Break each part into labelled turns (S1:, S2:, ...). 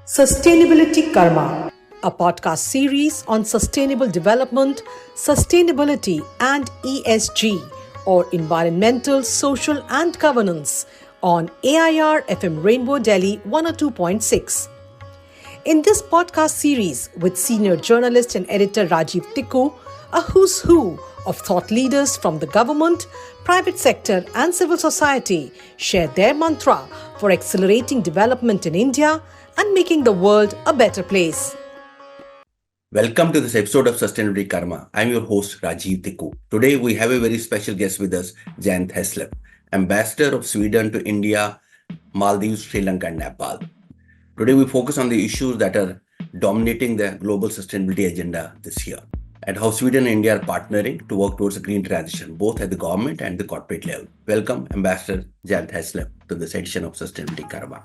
S1: Sustainability Karma, a podcast series on sustainable development, sustainability, and ESG, or environmental, social, and governance, on AIR FM Rainbow Delhi 102.6. In this podcast series, with senior journalist and editor Rajiv Tikoo, a who's who of thought leaders from the government, private sector, and civil society share their mantra for accelerating development in India and making the world a better place.
S2: Welcome to this episode of Sustainability Karma. I'm your host, Rajiv Tikoo. Today, we have a very special guest with us, Jan Thesleff, Ambassador of Sweden to India, Maldives, Sri Lanka, and Nepal. Today, we focus on the issues that are dominating the global sustainability agenda this year and how Sweden and India are partnering to work towards a green transition, both at the government and the corporate level. Welcome, Ambassador Jan Thesleff, to this edition of Sustainability Karma.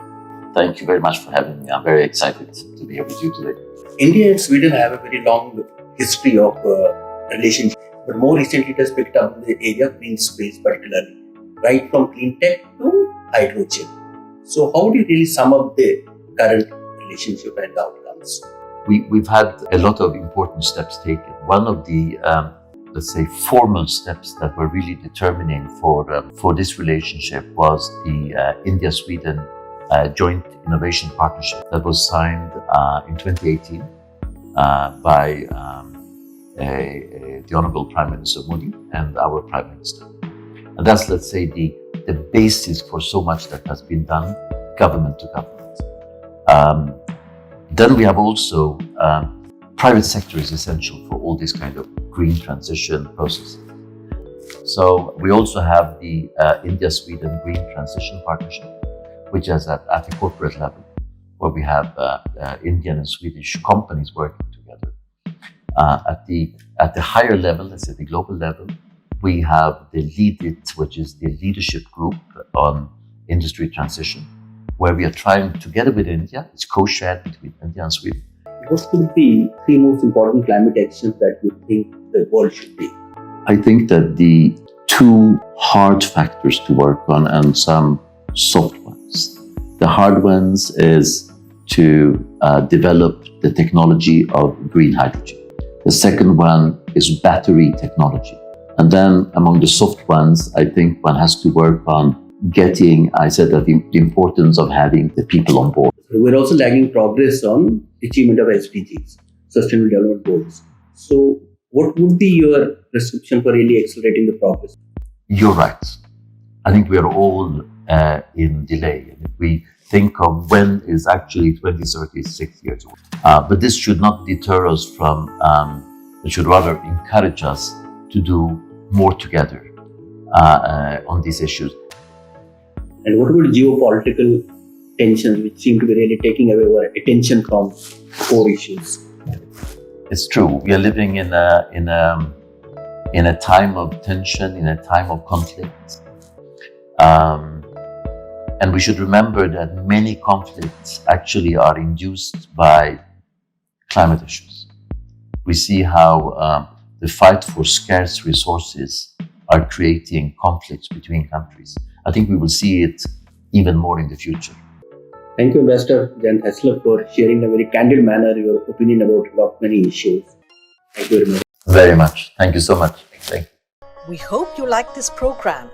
S3: Thank you very much for having me. I'm very excited to be here with you today.
S2: India and Sweden have a very long history of relationship, but more recently it has picked up in the area of green space, particularly, right from clean tech to hydrogen. So how do you really sum up the current relationship and outcomes?
S3: We've had a lot of important steps taken. One of the, let's say, formal steps that were really determining for this relationship was the India-Sweden joint innovation partnership that was signed in 2018 by the Honorable Prime Minister Modi and our Prime Minister. And that's, let's say, the basis for so much that has been done government to government. Then we have also private sector is essential for all this kind of green transition processes. So we also have the India-Sweden Green Transition Partnership, which is at a corporate level, where we have Indian and Swedish companies working together. At the higher level, let's say the global level, we have the Lead It, which is the leadership group on industry transition, where we are trying together with India, it's co-shared between India and Sweden.
S2: What could be three most important climate actions that you think the world should take?
S3: I think that the two hard factors to work on and some soft ones. The hard ones is to develop the technology of green hydrogen. The second one is battery technology. And then among the soft ones, I think one has to work on I said that the importance of having the people on board.
S2: We're also lagging progress on achievement of SDGs, Sustainable Development Goals. So what would be your prescription for really accelerating the progress?
S3: You're right. I think we are all in delay. And if we think of when is actually 2030, 6 years away. But this should not deter us from, it should rather encourage us to do more together on these issues.
S2: And what about geopolitical tensions, which seem to be really taking away our attention from core issues?
S3: It's true. We are living in a time of tension, in a time of conflict. And we should remember that many conflicts actually are induced by climate issues. We see how the fight for scarce resources are creating conflicts between countries. I think we will see it even more in the future.
S2: Thank you, Ambassador Jan Thesleff, for sharing in a very candid manner your opinion about many issues. Thank you very much.
S3: Very much. Thank you so much. Thank you.
S1: We hope you like this program.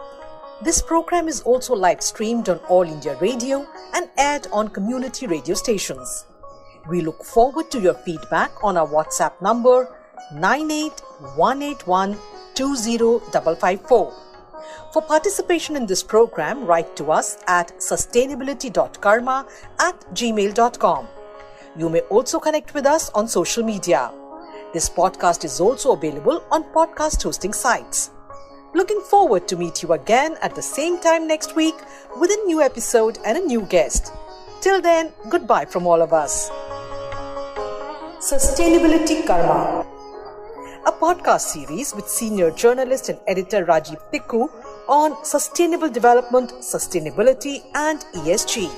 S1: This program is also live streamed on All India Radio and aired on community radio stations. We look forward to your feedback on our WhatsApp number 9818120554. For participation in this program, write to us at sustainability.karma@gmail.com. You may also connect with us on social media. This podcast is also available on podcast hosting sites. Looking forward to meet you again at the same time next week with a new episode and a new guest. Till then, goodbye from all of us. Sustainability Karma, a podcast series with senior journalist and editor Rajiv Tikoo on sustainable development, sustainability, and ESG.